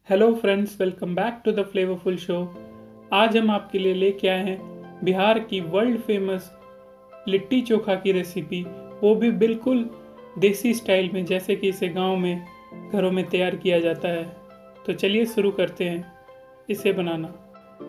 Hello friends, welcome back to the flavourful show. आज हम आपके लिए लेके आए हैं बिहार की वर्ल्ड फेमस लिट्टी चोखा की रेसिपी, वो भी बिल्कुल देसी स्टाइल में, जैसे कि इसे गांव में घरों में तैयार किया जाता है। तो चलिए शुरू करते हैं इसे बनाना।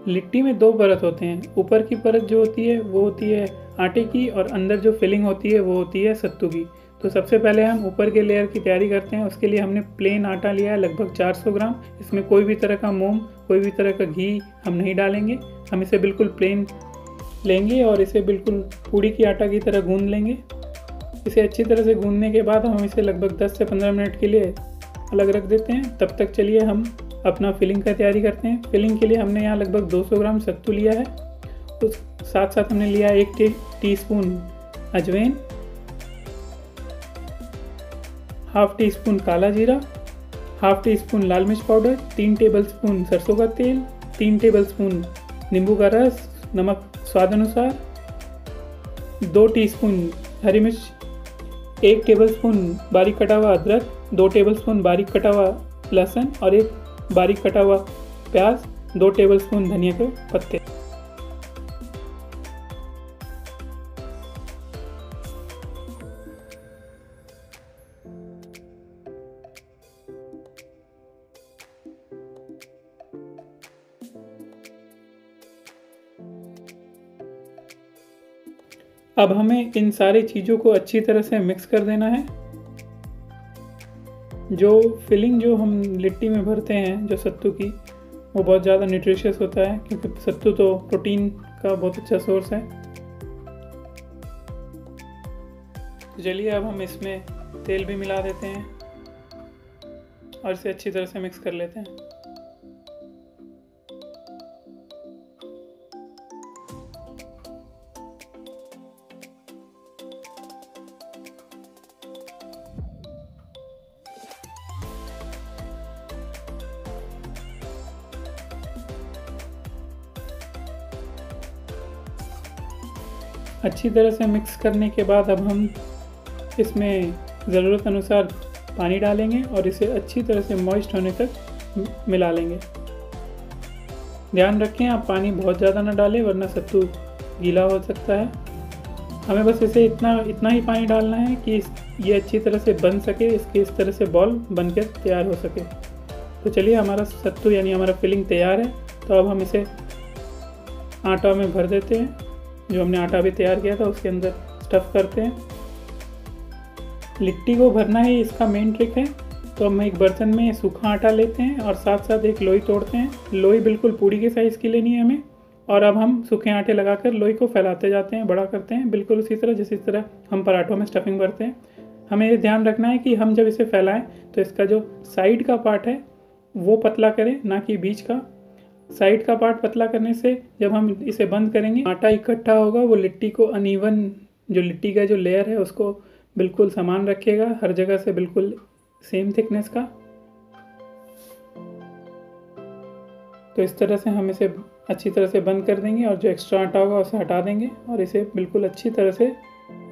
लिट्टी में दो परत होते हैं। ऊपर की परत जो होती है वो होती है आटे की, और अंदर जो फिलिंग होती है वो होती है सत्तू की। तो सबसे पहले हम ऊपर के लेयर की तैयारी करते हैं। उसके लिए हमने प्लेन आटा लिया है, लगभग 400 ग्राम। इसमें कोई भी तरह का मोम, कोई भी तरह का घी हम नहीं डालेंगे। हम इसे बिल्कुल प्लेन लेंगे और इसे बिल्कुल पूड़ी की आटा की तरह गूंद लेंगे। इसे अच्छी तरह से गूंदने के बाद हम इसे लगभग 10 से 15 मिनट के लिए अलग रख देते हैं। तब तक चलिए हम अपना फिलिंग का तैयारी करते हैं। फिलिंग के लिए हमने यहाँ लगभग 200 ग्राम सत्तू लिया है। उस साथ साथ हमने लिया 1 टीस्पून अजवाइन, हाफ टी स्पून काला जीरा, हाफ टी स्पून लाल मिर्च पाउडर, 3 टेबलस्पून सरसों का तेल, 3 टेबलस्पून नींबू का रस, नमक स्वाद अनुसार, 2 टीस्पून हरी मिर्च, 1 टेबलस्पून बारीक कटा हुआ अदरक, 2 टेबलस्पून बारीक कटा हुआ लहसुन और 1 बारीक कटा हुआ प्याज, 2 टेबलस्पून धनिया के पत्ते। अब हमें इन सारी चीज़ों को अच्छी तरह से मिक्स कर देना है। जो फिलिंग जो हम लिट्टी में भरते हैं जो सत्तू की, वो बहुत ज़्यादा न्यूट्रिशियस होता है, क्योंकि सत्तू तो प्रोटीन का बहुत अच्छा सोर्स है। तो चलिए अब हम इसमें तेल भी मिला देते हैं और इसे अच्छी तरह से मिक्स कर लेते हैं। अच्छी तरह से मिक्स करने के बाद अब हम इसमें ज़रूरत अनुसार पानी डालेंगे और इसे अच्छी तरह से मॉइस्ट होने तक मिला लेंगे। ध्यान रखें आप पानी बहुत ज़्यादा ना डालें, वरना सत्तू गीला हो सकता है। हमें बस इसे इतना ही पानी डालना है कि ये अच्छी तरह से बन सके, इसके इस तरह से बॉल बनकर तैयार हो सके। तो चलिए हमारा सत्तू यानी हमारा फिलिंग तैयार है। तो अब हम इसे आटा में भर देते हैं। जो हमने आटा भी तैयार किया था उसके अंदर स्टफ़ करते हैं। लिट्टी को भरना ही इसका मेन ट्रिक है। तो हम एक बर्तन में सूखा आटा लेते हैं और साथ साथ एक लोई तोड़ते हैं। लोई बिल्कुल पूड़ी के साइज़ की लेनी है हमें। और अब हम सूखे आटे लगाकर लोई को फैलाते जाते हैं, बड़ा करते हैं, बिल्कुल उसी तरह जिस तरह हम पराठों में स्टफिंग भरते हैं। हमें ये ध्यान रखना है कि हम जब इसे फैलाएं तो इसका जो साइड का पार्ट है वो पतला करें, ना कि बीच का। साइड का पार्ट पतला करने से जब हम इसे बंद करेंगे आटा इकट्ठा होगा, वो लिट्टी को अनइवन, जो लिट्टी का जो लेयर है उसको बिल्कुल समान रखेगा, हर जगह से बिल्कुल सेम थिकनेस का। तो इस तरह से हम इसे अच्छी तरह से बंद कर देंगे और जो एक्स्ट्रा आटा होगा उसे हटा देंगे और इसे बिल्कुल अच्छी तरह से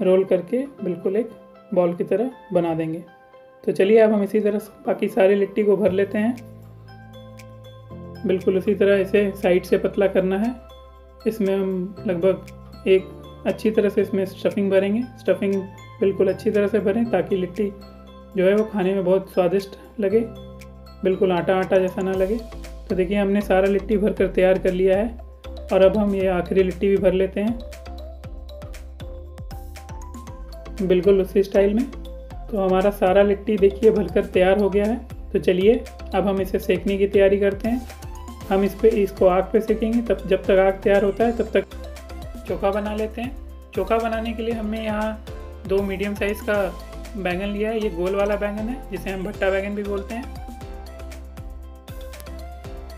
रोल करके बिल्कुल एक बॉल की तरह बना देंगे। तो चलिए अब हम इसी तरह बाकी सारी लिट्टी को भर लेते हैं। बिल्कुल उसी तरह इसे साइड से पतला करना है। इसमें हम लगभग एक अच्छी तरह से इसमें स्टफिंग भरेंगे। स्टफिंग बिल्कुल अच्छी तरह से भरें ताकि लिट्टी जो है वो खाने में बहुत स्वादिष्ट लगे, बिल्कुल आटा आटा जैसा ना लगे। तो देखिए हमने सारा लिट्टी भर कर तैयार कर लिया है और अब हम ये आखिरी लिट्टी भी भर लेते हैं बिल्कुल उसी स्टाइल में। तो हमारा सारा लिट्टी देखिए भरकर तैयार हो गया है। तो चलिए अब हम इसे सेकने की तैयारी करते हैं। हम इसको आग पे सेकेंगे। तब जब तक आग तैयार होता है तब तक चोखा बना लेते हैं। चोखा बनाने के लिए हमने यहाँ 2 मीडियम साइज़ का बैंगन लिया है। ये गोल वाला बैंगन है जिसे हम भट्टा बैंगन भी बोलते हैं।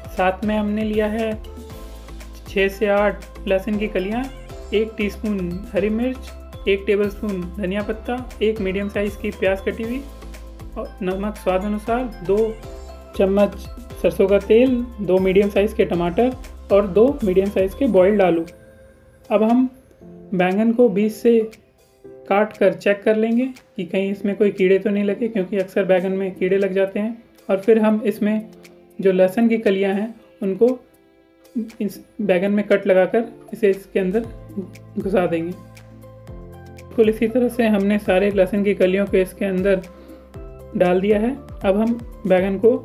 साथ में हमने लिया है 6 से 8 लहसुन की कलियाँ, 1 टीस्पून हरी मिर्च, 1 टेबलस्पून धनिया पत्ता, 1 मीडियम साइज़ की प्याज कटी हुई और नमक स्वाद अनुसार, 2 चम्मच सरसों का तेल, 2 मीडियम साइज़ के टमाटर और 2 मीडियम साइज़ के बॉइल्ड आलू। अब हम बैंगन को बीच से काट कर चेक कर लेंगे कि कहीं इसमें कोई कीड़े तो नहीं लगे, क्योंकि अक्सर बैंगन में कीड़े लग जाते हैं। और फिर हम इसमें जो लहसुन की कलियां हैं उनको इस बैगन में कट लगाकर इसे इसके अंदर घुसा देंगे। बिल्कुल इसी तरह से हमने सारे लहसुन की कलियों को इसके अंदर डाल दिया है। अब हम बैगन को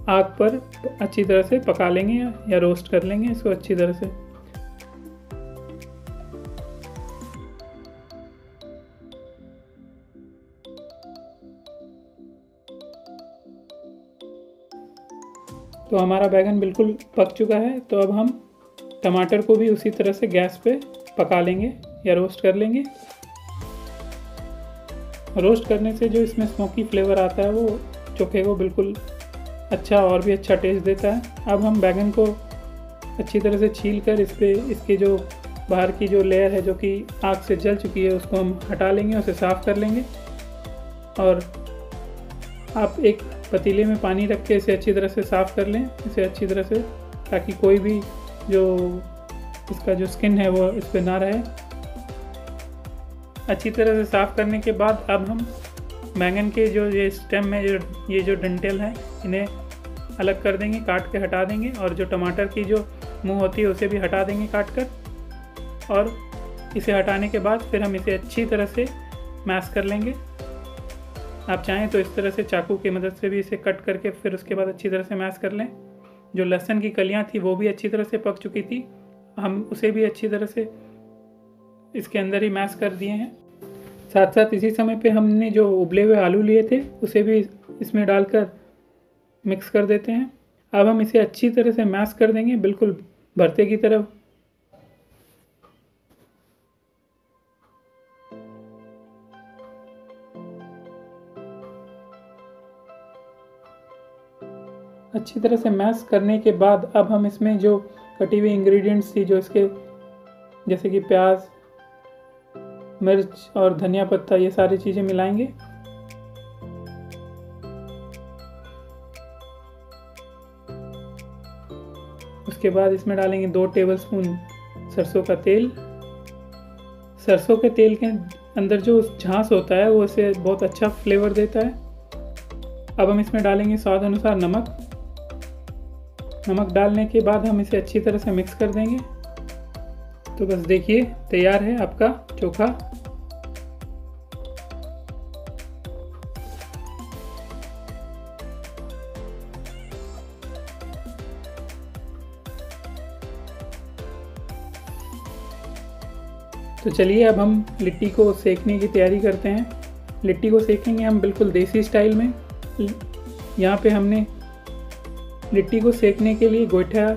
आग पर अच्छी तरह से पका लेंगे या रोस्ट कर लेंगे इसको अच्छी तरह से। तो हमारा बैगन बिल्कुल पक चुका है। तो अब हम टमाटर को भी उसी तरह से गैस पे पका लेंगे या रोस्ट कर लेंगे। रोस्ट करने से जो इसमें स्मोकी फ्लेवर आता है वो चोखे को बिल्कुल अच्छा और भी अच्छा टेस्ट देता है। अब हम बैगन को अच्छी तरह से छील कर इस पे इसके जो बाहर की जो लेयर है जो कि आग से जल चुकी है उसको हम हटा लेंगे, उसे साफ़ कर लेंगे। और आप एक पतीले में पानी रख के इसे अच्छी तरह से साफ़ कर लें, इसे अच्छी तरह से, ताकि कोई भी जो इसका जो स्किन है वो इस पर ना रहे। अच्छी तरह से साफ़ करने के बाद अब हम बैंगन के जो ये स्टेम में ये जो डंठल है इन्हें अलग कर देंगे, काट के हटा देंगे। और जो टमाटर की जो मुंह होती है उसे भी हटा देंगे काट कर। और इसे हटाने के बाद फिर हम इसे अच्छी तरह से मैश कर लेंगे। आप चाहें तो इस तरह से चाकू की मदद से भी इसे कट करके फिर उसके बाद अच्छी तरह से मैश कर लें। जो लहसुन की कलियां थी वो भी अच्छी तरह से पक चुकी थी, हम उसे भी अच्छी तरह से इसके अंदर ही मैश कर दिए हैं। साथ साथ इसी समय पे हमने जो उबले हुए आलू लिए थे उसे भी इसमें डालकर मिक्स कर देते हैं। अब हम इसे अच्छी तरह से मैश कर देंगे, बिल्कुल भरते की तरफ। अच्छी तरह से मैश करने के बाद अब हम इसमें जो कटी हुई इंग्रेडिएंट्स थी, जो इसके जैसे कि प्याज, मिर्च और धनिया पत्ता, ये सारी चीज़ें मिलाएंगे। उसके बाद इसमें डालेंगे 2 टेबलस्पून सरसों का तेल। सरसों के तेल के अंदर जो झांस होता है वो इसे बहुत अच्छा फ्लेवर देता है। अब हम इसमें डालेंगे स्वाद अनुसार नमक। नमक डालने के बाद हम इसे अच्छी तरह से मिक्स कर देंगे। तो बस देखिए तैयार है आपका चोखा। तो चलिए अब हम लिट्टी को सेकने की तैयारी करते हैं। लिट्टी को सेकेंगे हम बिल्कुल देसी स्टाइल में। यहाँ पे हमने लिट्टी को सेकने के लिए गोईठा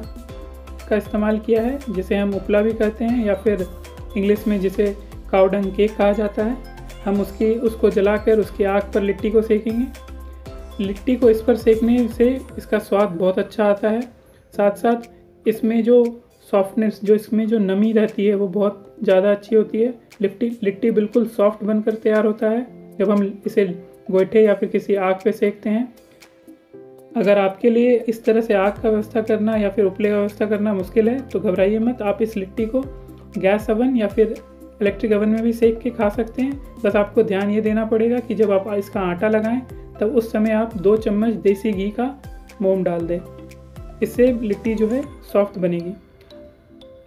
का इस्तेमाल किया है, जिसे हम उपला भी कहते हैं या फिर इंग्लिश में जिसे काऊ डंग केक कहा जाता है। हम उसको जलाकर उसकी आग पर लिट्टी को सेकेंगे। लिट्टी को इस पर सेकने से इसका स्वाद बहुत अच्छा आता है। साथ साथ इसमें जो सॉफ्टनेस, जो इसमें जो नमी रहती है वो बहुत ज़्यादा अच्छी होती है। लिट्टी बिल्कुल सॉफ्ट बनकर तैयार होता है जब हम इसे गोईठे या फिर किसी आग पे सेकते हैं। अगर आपके लिए इस तरह से आग का व्यवस्था करना या फिर उपले का व्यवस्था करना मुश्किल है तो घबराइए मत, आप इस लिट्टी को गैस ओवन या फिर इलेक्ट्रिक ओवन में भी सेक के खा सकते हैं। बस आपको ध्यान ये देना पड़ेगा कि जब आप इसका आटा लगाएं तब उस समय आप 2 चम्मच देसी घी का मोम डाल दें, इससे लिट्टी जो है सॉफ्ट बनेगी।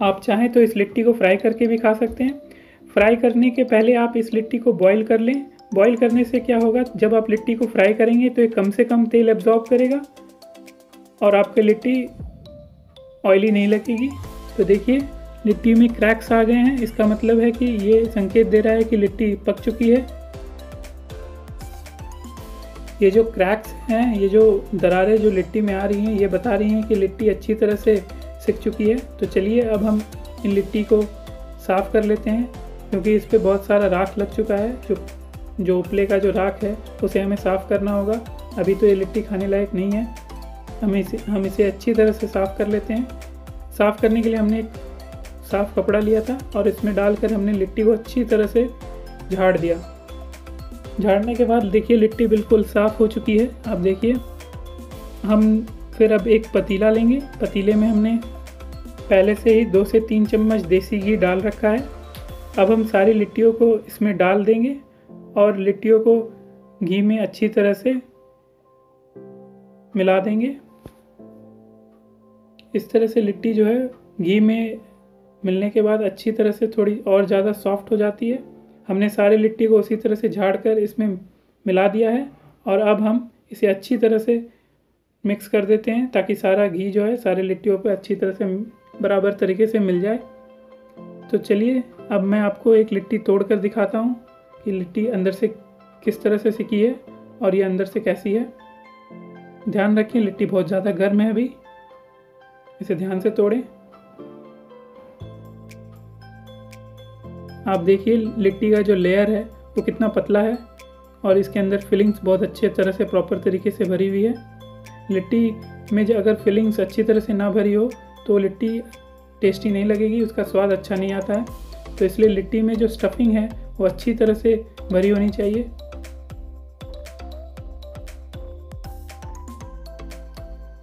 आप चाहें तो इस लिट्टी को फ्राई करके भी खा सकते हैं। फ्राई करने के पहले आप इस लिट्टी को बॉईल कर लें। बॉईल करने से क्या होगा, जब आप लिट्टी को फ्राई करेंगे तो ये कम से कम तेल एब्जॉर्ब करेगा और आपकी लिट्टी ऑयली नहीं लगेगी। तो देखिए लिट्टी में क्रैक्स आ गए हैं, इसका मतलब है कि ये संकेत दे रहा है कि लिट्टी पक चुकी है। ये जो क्रैक्स हैं, ये जो दरारें जो लिट्टी में आ रही हैं, ये बता रही हैं कि लिट्टी अच्छी तरह से सिक चुकी है। तो चलिए अब हम इन लिट्टी को साफ़ कर लेते हैं, क्योंकि इस पर बहुत सारा राख लग चुका है। जो उपले का जो राख है उसे हमें साफ़ करना होगा। अभी तो ये लिट्टी खाने लायक नहीं है। हम इसे अच्छी तरह से साफ़ कर लेते हैं। साफ़ करने के लिए हमने एक साफ़ कपड़ा लिया था और इसमें डालकर हमने लिट्टी को अच्छी तरह से झाड़ दिया। झाड़ने के बाद देखिए लिट्टी बिल्कुल साफ़ हो चुकी है। अब देखिए हम फिर अब एक पतीला लेंगे। पतीले में हमने पहले से ही 2 से 3 चम्मच देसी घी डाल रखा है। अब हम सारी लिट्टियों को इसमें डाल देंगे और लिट्टियों को घी में अच्छी तरह से मिला देंगे। इस तरह से लिट्टी जो है घी में मिलने के बाद अच्छी तरह से थोड़ी और ज़्यादा सॉफ्ट हो जाती है। हमने सारे लिट्टी को उसी तरह से झाड़ कर इसमें मिला दिया है और अब हम इसे अच्छी तरह से मिक्स कर देते हैं ताकि सारा घी जो है सारे लिट्टियों पे अच्छी तरह से बराबर तरीके से मिल जाए। तो चलिए अब मैं आपको एक लिट्टी तोड़ कर दिखाता हूँ कि लिट्टी अंदर से किस तरह से सिकी है और ये अंदर से कैसी है। ध्यान रखें लिट्टी बहुत ज़्यादा गर्म है अभी, इसे ध्यान से तोड़ें। आप देखिए लिट्टी का जो लेयर है वो कितना पतला है और इसके अंदर फिलिंग्स बहुत अच्छे तरह से प्रॉपर तरीके से भरी हुई है। लिट्टी में जो अगर फिलिंग्स अच्छी तरह से ना भरी हो तो लिट्टी टेस्टी नहीं लगेगी, उसका स्वाद अच्छा नहीं आता है। तो इसलिए लिट्टी में जो स्टफिंग है वो अच्छी तरह से भरी होनी चाहिए।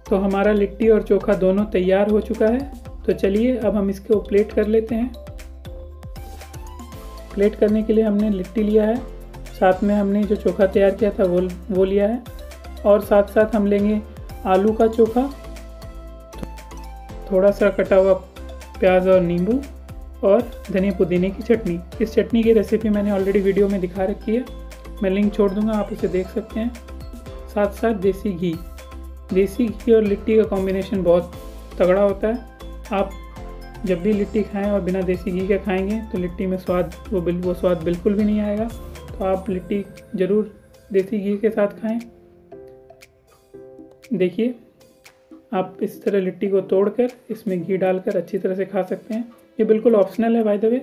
तो हमारा लिट्टी और चोखा दोनों तैयार हो चुका है। तो चलिए अब हम इसको प्लेट कर लेते हैं। प्लेट करने के लिए हमने लिट्टी लिया है, साथ में हमने जो चोखा तैयार किया था वो लिया है और साथ साथ हम लेंगे आलू का चोखा, थोड़ा सा कटा हुआ प्याज और नींबू और धनिया पुदीने की चटनी। इस चटनी की रेसिपी मैंने ऑलरेडी वीडियो में दिखा रखी है, मैं लिंक छोड़ दूंगा, आप इसे देख सकते हैं। साथ साथ देसी घी और लिट्टी का कॉम्बिनेशन बहुत तगड़ा होता है। आप जब भी लिट्टी खाएं और बिना देसी घी के खाएंगे तो लिट्टी में वो स्वाद बिल्कुल भी नहीं आएगा। तो आप लिट्टी ज़रूर देसी घी के साथ खाएं। देखिए आप इस तरह लिट्टी को तोड़कर इसमें घी डालकर अच्छी तरह से खा सकते हैं। ये बिल्कुल ऑप्शनल है बाय द वे।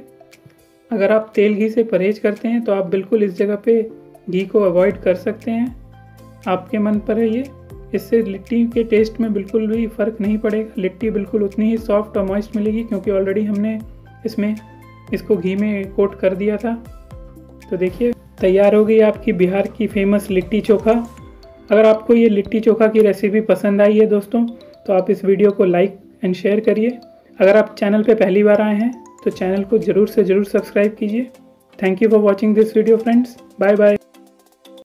अगर आप तेल घी से परहेज करते हैं तो आप बिल्कुल इस जगह पे घी को अवॉइड कर सकते हैं, आपके मन पर है ये। इससे लिट्टी के टेस्ट में बिल्कुल भी फ़र्क नहीं पड़ेगा, लिट्टी बिल्कुल उतनी ही सॉफ्ट और मॉइस्ट मिलेगी क्योंकि ऑलरेडी हमने इसको घी में कोट कर दिया था। तो देखिए तैयार हो गई आपकी बिहार की फेमस लिट्टी चोखा। अगर आपको ये लिट्टी चोखा की रेसिपी पसंद आई है दोस्तों तो आप इस वीडियो को लाइक एंड शेयर करिए। अगर आप चैनल पे पहली बार आए हैं तो चैनल को ज़रूर से ज़रूर सब्सक्राइब कीजिए। Thank you for watching this video friends. Bye bye.